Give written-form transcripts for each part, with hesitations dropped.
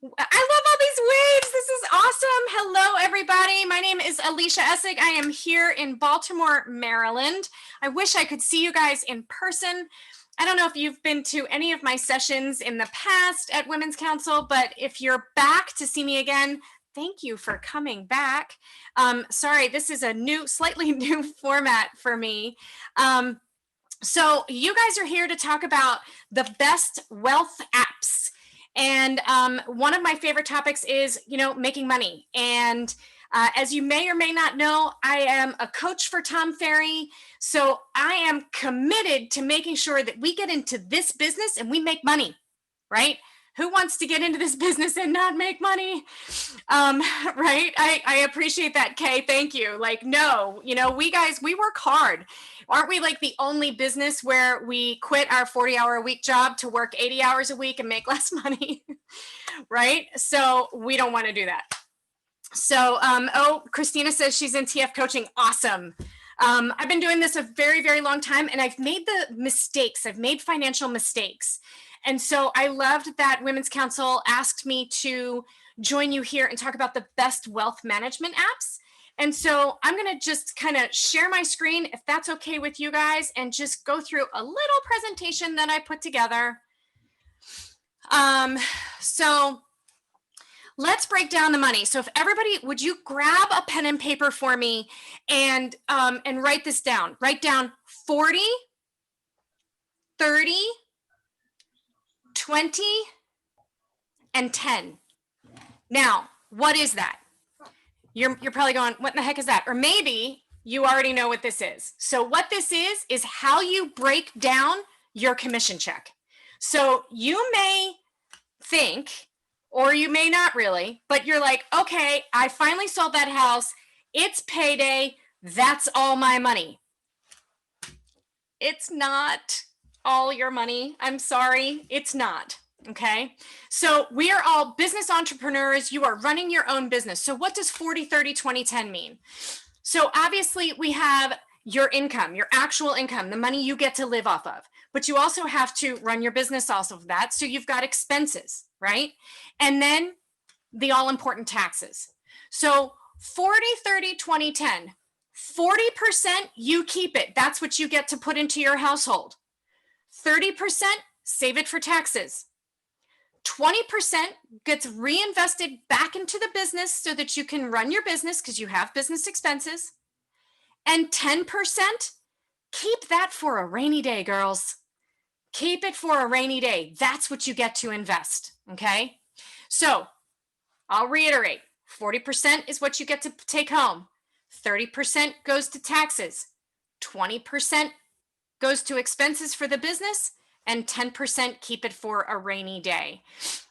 I love all these waves. This is awesome. Hello, everybody. My name is Alyssia Essig. I am here in Baltimore, Maryland. I wish I could see you guys in person. I don't know if you've been to any of my sessions in the past at Women's Council, but if you're back to see me again, thank you for coming back. Sorry, this is a slightly new format for me. So you guys are here to talk about the best wealth apps. And one of my favorite topics is, making money. And as you may or may not know, I am a coach for Tom Ferry. So I am committed to making sure that we get into this business and we make money, right? Who wants to get into this business and not make money? Right? I appreciate that, Kay. Thank you. Like, no, we work hard. Aren't we like the only business where we quit our 40-hour-a-week job to work 80 hours a week and make less money? Right? So we don't want to do that. So, Christina says she's in TF coaching. Awesome. I've been doing this a very, very long time, and I've made the mistakes. I've made financial mistakes. And so I loved that Women's Council asked me to join you here and talk about the best wealth management apps. And so I'm going to just kind of share my screen, if that's okay with you guys, and just go through a little presentation that I put together. So let's break down the money. So if everybody, would you grab a pen and paper for me and write this down? Write down 40, 30, 20, and 10. Now, what is that? You're probably going, what in the heck is that? Or maybe you already know what this is. So what this is how you break down your commission check. So you may think, or you may not really, but you're like, okay, I finally sold that house. It's payday. That's all my money. It's not all your money. I'm sorry, it's not. Okay. So we are all business entrepreneurs. You are running your own business. So what does 40, 30, 20, 10 mean? So obviously we have your income, your actual income, the money you get to live off of, but you also have to run your business off of that. So you've got expenses, right? And then the all important taxes. So 40, 30, 20, 10, 40% you keep it. That's what you get to put into your household. 30% save it for taxes. 20% gets reinvested back into the business so that you can run your business because you have business expenses. And 10%, keep that for a rainy day, girls. Keep it for a rainy day. That's what you get to invest, okay? So I'll reiterate, 40% is what you get to take home. 30% goes to taxes. 20% goes to expenses for the business, and 10% keep it for a rainy day.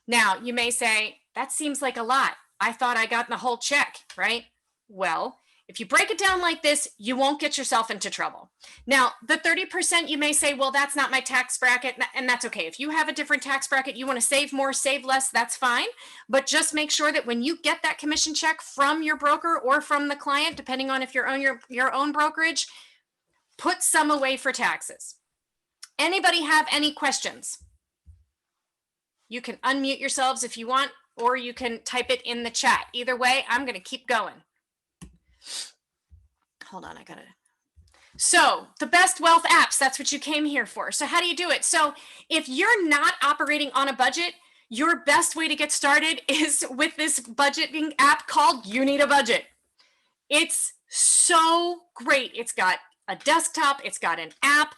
Now, you may say, that seems like a lot. I thought I got the whole check, right? Well, if you break it down like this, you won't get yourself into trouble. Now, the 30%, you may say, well, that's not my tax bracket, and that's okay. If you have a different tax bracket, you want to save more, save less, that's fine. But just make sure that when you get that commission check from your broker or from the client, depending on if you're on your own brokerage, put some away for taxes. Anybody have any questions? You can unmute yourselves if you want, or you can type it in the chat. Either way, I'm going to keep going. Hold on, I got it. So the best wealth apps, that's what you came here for. So how do you do it? So if you're not operating on a budget, your best way to get started is with this budgeting app called You Need a Budget. It's so great. It's got a desktop, it's got an app.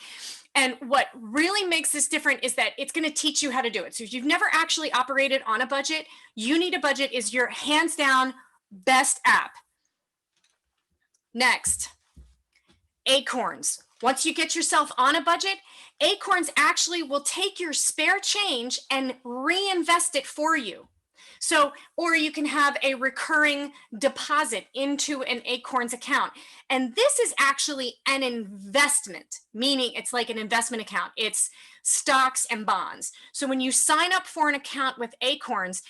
And what really makes this different is that it's going to teach you how to do it. So if you've never actually operated on a budget, You Need a Budget is your hands down best app. Next, Acorns. Once you get yourself on a budget, Acorns actually will take your spare change and reinvest it for you. So, or you can have a recurring deposit into an Acorns account. And this is actually an investment, meaning it's like an investment account. It's stocks and bonds. So when you sign up for an account with Acorns,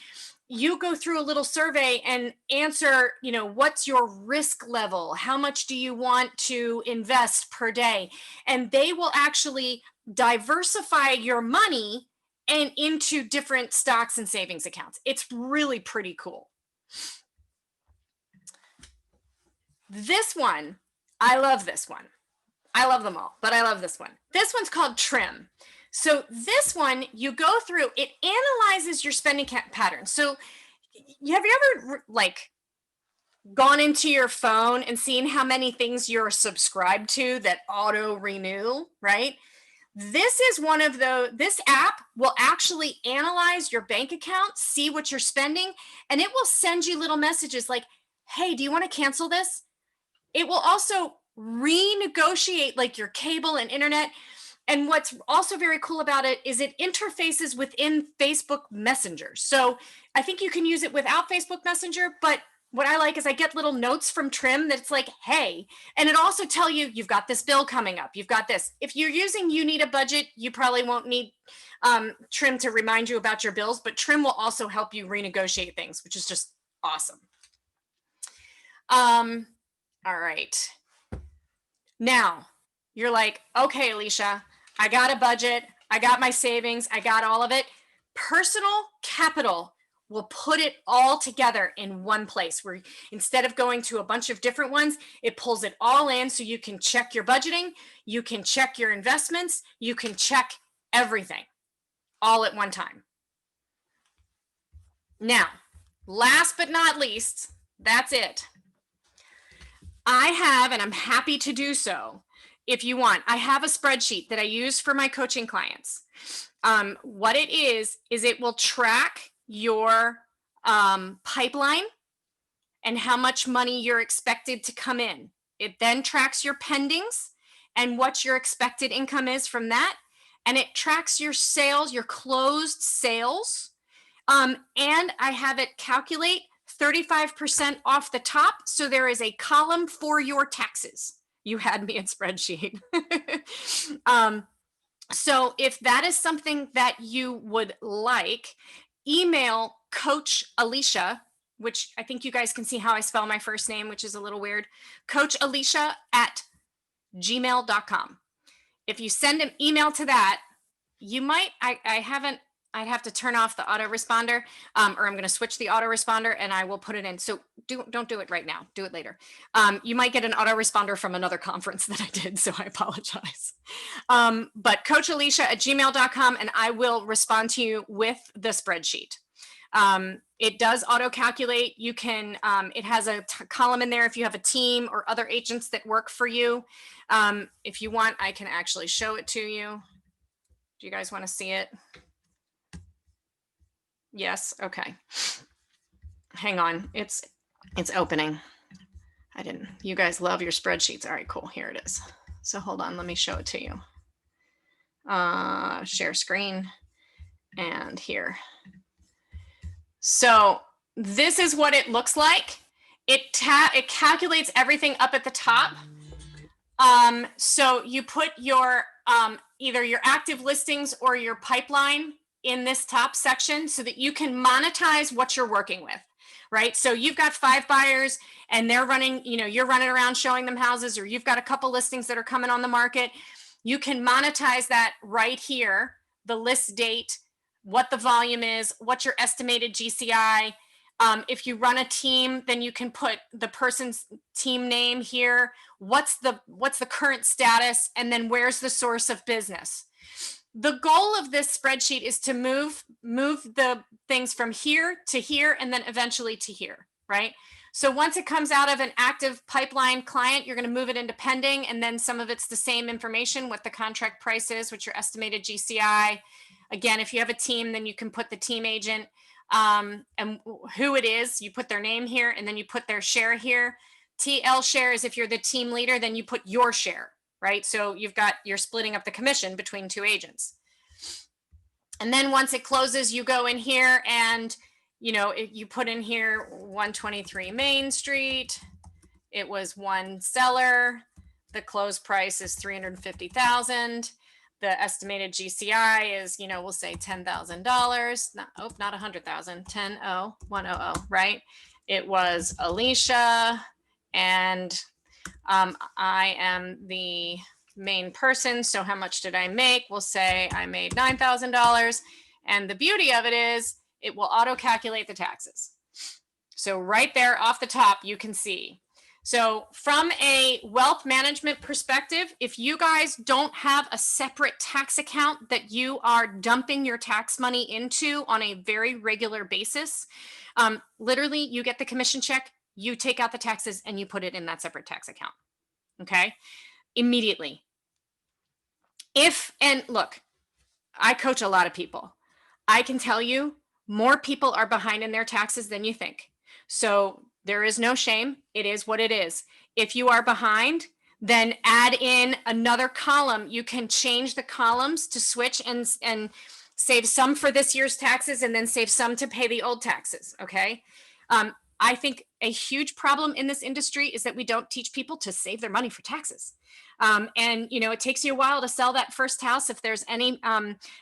you go through a little survey and answer, what's your risk level? How much do you want to invest per day? And they will actually diversify your money and into different stocks and savings accounts. It's really pretty cool. This one, I love this one. I love them all, but I love this one. This one's called Trim. So this one, you go through, it analyzes your spending patterns. So have you ever like gone into your phone and seen how many things you're subscribed to that auto renew, right? This is one of this app will actually analyze your bank account, see what you're spending, and it will send you little messages like, hey, do you want to cancel this? It will also renegotiate like your cable and internet. And what's also very cool about it is it interfaces within Facebook Messenger. So I think you can use it without Facebook Messenger, but what I like is I get little notes from Trim that's like, hey, and it also tell you, you've got this bill coming up. You've got this. If you're using You Need a Budget, you probably won't need Trim to remind you about your bills, but Trim will also help you renegotiate things, which is just awesome. All right. Now you're like, okay, Alyssia, I got a budget. I got my savings. I got all of it. Personal Capital will put it all together in one place where instead of going to a bunch of different ones, it pulls it all in so you can check your budgeting, you can check your investments, you can check everything all at one time. Now, last but not least, that's it. I have, and I'm happy to do so if you want, I have a spreadsheet that I use for my coaching clients. What it is it will track your pipeline and how much money you're expected to come in. It then tracks your pendings and what your expected income is from that. And it tracks your sales, your closed sales. And I have it calculate 35% off the top. So there is a column for your taxes. You had me in spreadsheet. So if that is something that you would like, email Coach Alyssia, which I think you guys can see how I spell my first name, which is a little weird, Coach Alyssia at gmail.com. If you send an email to that, you might, I'd have to turn off the autoresponder, or I'm going to switch the autoresponder and I will put it in. So don't do it right now. Do it later. You might get an autoresponder from another conference that I did, so I apologize. But Coach Alyssia at gmail.com, and I will respond to you with the spreadsheet. It does auto calculate. You can, it has a column in there if you have a team or other agents that work for you. If you want, I can actually show it to you. Do you guys want to see it? Yes. Okay. Hang on. It's opening. You guys love your spreadsheets. All right, cool. Here it is. So hold on. Let me show it to you. Share screen and here. So this is what it looks like. It calculates everything up at the top. So you put your, either your active listings or your pipeline in this top section so that you can monetize what you're working with, right? So you've got 5 buyers and they're running, you're running around showing them houses, or you've got a couple listings that are coming on the market. You can monetize that right here, the list date, what the volume is, what's your estimated GCI. If you run a team, then you can put the person's team name here. What's the current status? And then where's the source of business? The goal of this spreadsheet is to move the things from here to here and then eventually to here, right? So once it comes out of an active pipeline client, you're going to move it into pending, and then some of it's the same information, what the contract price is, what your estimated GCI. Again, if you have a team, then you can put the team agent and who it is. You put their name here, and then you put their share here. TL share is if you're the team leader, then you put your share. Right? So you're splitting up the commission between 2 agents. And then once it closes, you go in here and, you put in here 123 Main Street. It was 1 seller. The close price is 350,000. The estimated GCI is, we'll say $10,000. Not 100,000, 10,000, right? It was Alyssia, and I am the main person. So how much did I make? We'll say I made $9,000. And the beauty of it is it will auto calculate the taxes. So right there off the top, you can see. So from a wealth management perspective, if you guys don't have a separate tax account that you are dumping your tax money into on a very regular basis, literally you get the commission check, you take out the taxes and you put it in that separate tax account. Okay, immediately. And look, I coach a lot of people. I can tell you more people are behind in their taxes than you think. So there is no shame. It is what it is. If you are behind, then add in another column. You can change the columns to switch and save some for this year's taxes and then save some to pay the old taxes. Okay. I think a huge problem in this industry is that we don't teach people to save their money for taxes. And it takes you a while to sell that first house. If there's any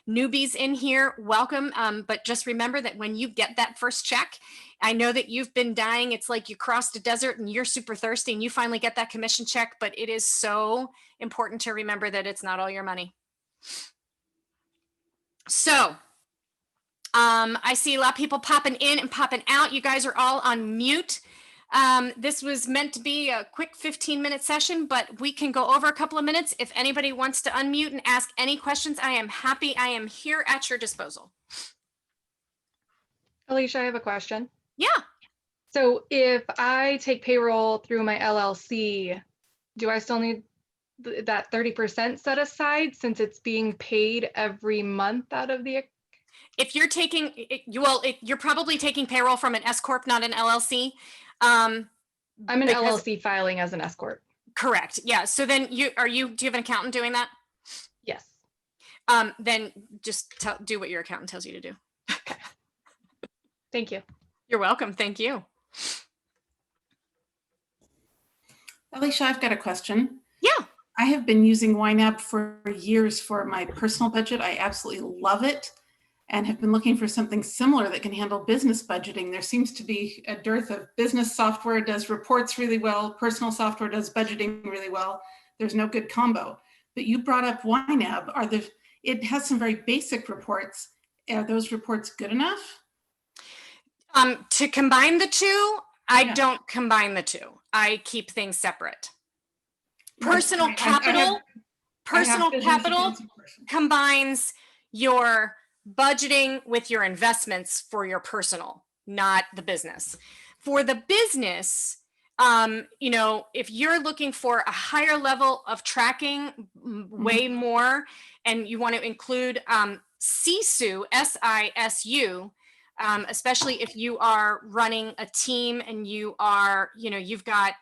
newbies in here, welcome. But just remember that when you get that first check, I know that you've been dying. It's like you crossed a desert and you're super thirsty and you finally get that commission check. But it is so important to remember that it's not all your money. So I see a lot of people popping in and popping out. You guys are all on mute. This was meant to be a quick 15-minute session, but we can go over a couple of minutes. If anybody wants to unmute and ask any questions, I am happy. I am here at your disposal. Alyssia, I have a question. Yeah. So if I take payroll through my LLC, do I still need that 30% set aside since it's being paid every month out of the? If you're taking, you're probably taking payroll from an S Corp, not an LLC. I'm an LLC filing as an S Corp. Correct. Yeah. So then do you have an accountant doing that? Yes. Then just do what your accountant tells you to do. Okay. Thank you. You're welcome. Thank you. Alyssia, I've got a question. Yeah. I have been using YNAB for years for my personal budget. I absolutely love it and have been looking for something similar that can handle business budgeting. There seems to be a dearth of business software does reports really well, personal software does budgeting really well. There's no good combo. But you brought up YNAB. It has some very basic reports. Are those reports good enough? To combine the two, I don't combine the two. I keep things separate. Personal capital combines your budgeting with your investments for your personal, not the business. For the business, if you're looking for a higher level of tracking, way more, and you want to include SISU, SISU, especially if you are running a team and you've got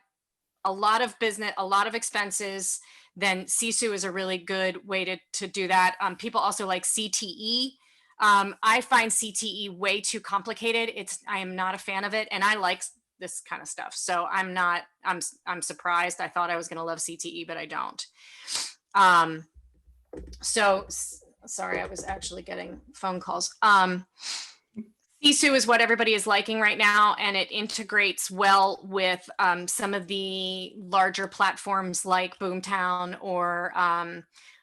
a lot of business, a lot of expenses, then SISU is a really good way to do that. People also like CTE. I find CTE way too complicated. I am not a fan of it, and I like this kind of stuff. So I'm surprised. I thought I was going to love CTE, but I don't. So sorry, I was actually getting phone calls. SISU is what everybody is liking right now, and it integrates well with some of the larger platforms like Boomtown or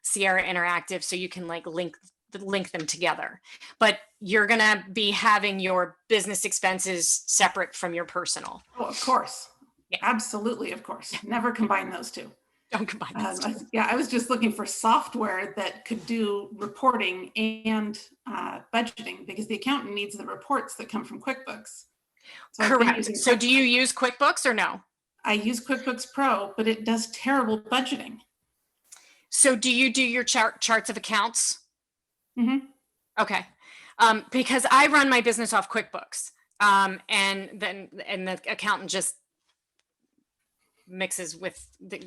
Sierra Interactive, so you can link them together. But you're gonna be having your business expenses separate from your personal. Oh, of course. Yeah. Absolutely, of course. Never combine those two. Don't combine those two. Yeah, I was just looking for software that could do reporting and budgeting, because the accountant needs the reports that come from QuickBooks. So correct. So do you use QuickBooks or no? I use QuickBooks Pro, but it does terrible budgeting. So do you do your charts of accounts? Mm-hmm. Okay. Because I run my business off QuickBooks, and the accountant just mixes with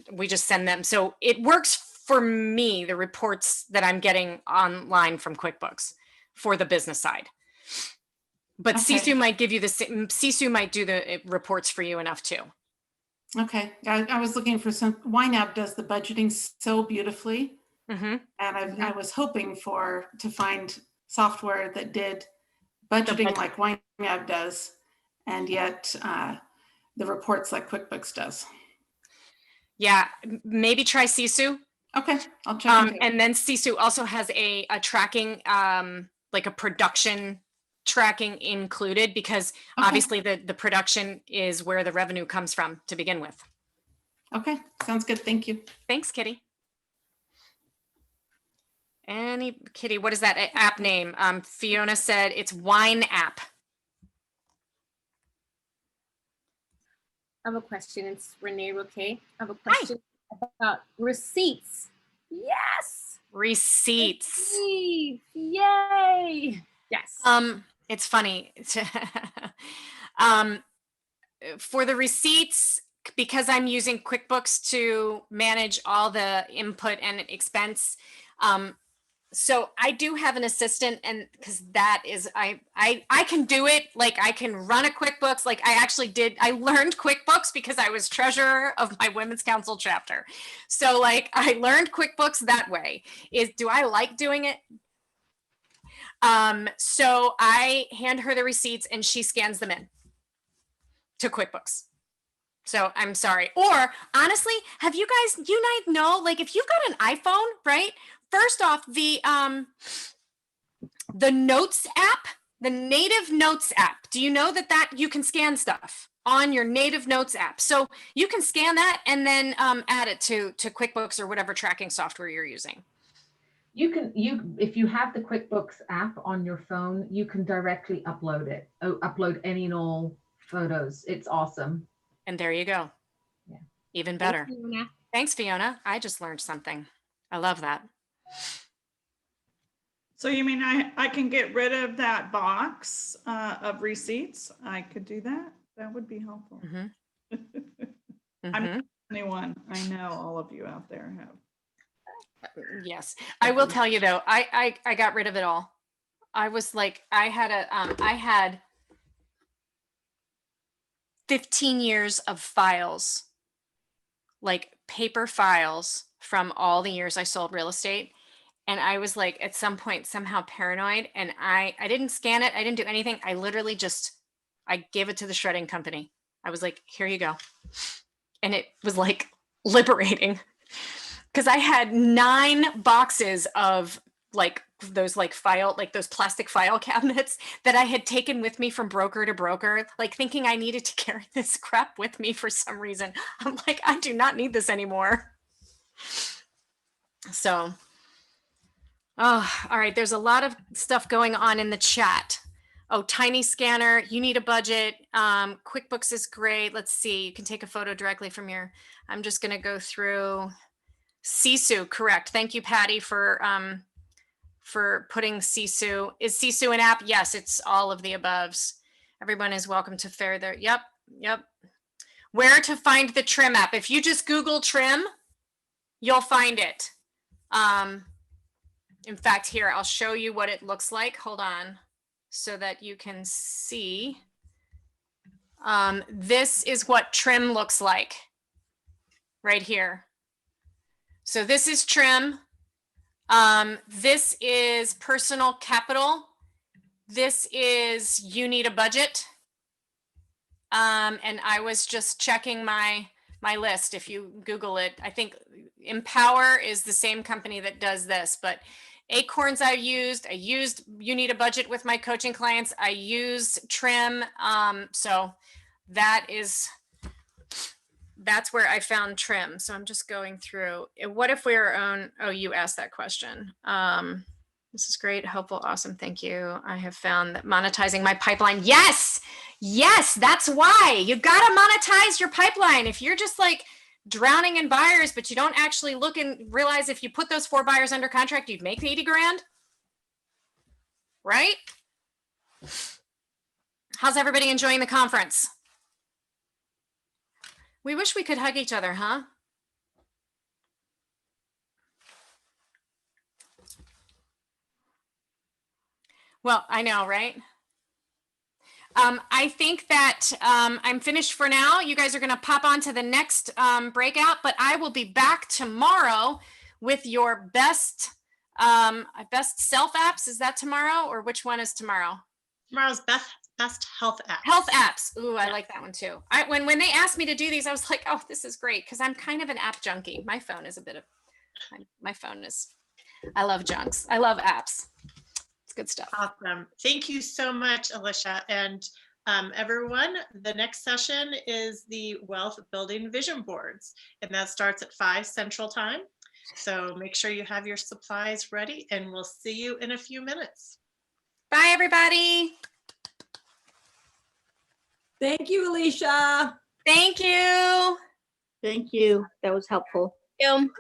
we just send them. So it works for me, the reports that I'm getting online from QuickBooks for the business side. But okay. SISU might give you SISU might do the reports for you enough too. Okay. I was looking for some. YNAB does the budgeting so beautifully. Mm-hmm. And I was hoping to find software that did budgeting like YNAB does, and yet the reports like QuickBooks does. Yeah, maybe try SISU. Okay, I'll check. And then SISU also has a tracking like a production tracking included, because Okay. obviously the production is where the revenue comes from to begin with. Okay, sounds good. Thank you. Thanks, Kitty. Kitty, what is that app name? Fiona said it's Wine App. I have a question. It's Renee Roque. I have a question about receipts. Yes. Receipts. Receipts. Yay. Yes. It's funny. For the receipts, because I'm using QuickBooks to manage all the input and expense, so I do have an assistant, and because that is, I can do it. Like I can run a QuickBooks. Like I learned QuickBooks because I was treasurer of my Women's Council chapter. So like I learned QuickBooks that way. Do I like doing it? So I hand her the receipts and she scans them in to QuickBooks. So I'm sorry. Or honestly, have you guys, you might know, like if you've got an iPhone, right? First off, the Notes app, the native Notes app, do you know that you can scan stuff on your native Notes app? So you can scan that and then add it to QuickBooks or whatever tracking software you're using. If you have the QuickBooks app on your phone, you can directly upload it. Upload any and all photos. It's awesome. And there you go. Yeah. Even better. Thanks, Fiona. Thanks, Fiona. I just learned something. I love that. So you mean I can get rid of that box of receipts? I could do that? That would be helpful. Mm-hmm. I'm not the only one. I know all of you out there have. Yes, I will tell you though, I got rid of it all. I was like, I had 15 years of files, like paper files from all the years I sold real estate. And I was like, at some point, somehow paranoid, and I didn't scan it. I didn't do anything. I literally I gave it to the shredding company. I was like, here you go. And it was like liberating, because I had 9 boxes of like those those plastic file cabinets that I had taken with me from broker to broker, like thinking I needed to carry this crap with me for some reason. I'm like, I do not need this anymore. So, oh, all right. There's a lot of stuff going on in the chat. Oh, Tiny Scanner, you need a budget. QuickBooks is great. Let's see. You can take a photo directly from I'm just going to go through. Sisu, correct. Thank you, Patty, for putting Sisu. Is Sisu an app? Yes, it's all of the aboves. Everyone is welcome to fare there. Yep. Where to find the Trim app? If you just Google Trim, you'll find it. In fact, here, I'll show you what it looks like. Hold on, so that you can see. This is what Trim looks like right here. So this is Trim. This is Personal Capital. This is You Need a Budget. And I was just checking my list. If you Google it, I think Empower is the same company that does this, but Acorns I used You Need a Budget with my coaching clients. I used Trim. So that's where I found Trim. So I'm just going through. What if we're on? Oh, you asked that question. This is great, helpful, awesome. Thank you. I have found that monetizing my pipeline. Yes, that's why you got to monetize your pipeline. If you're just like drowning in buyers, but you don't actually look and realize if you put those 4 buyers under contract, you'd make 80 grand. Right? How's everybody enjoying the conference? We wish we could hug each other, huh? Well, I know, right? I think that I'm finished for now. You guys are going to pop on to the next breakout, but I will be back tomorrow with your best self apps. Is that tomorrow, or which one is tomorrow? Tomorrow's best health apps. Health apps. Ooh, I like that one too. When they asked me to do these, I was like, oh, this is great, because I'm kind of an app junkie. My phone is I love junks. I love apps. It's good stuff. Awesome. Thank you so much, Alyssia. And everyone, the next session is the Wealth Building Vision Boards, and that starts at 5 Central Time. So make sure you have your supplies ready, and we'll see you in a few minutes. Bye, everybody. Thank you, Alyssia. Thank you. Thank you. That was helpful. Yum.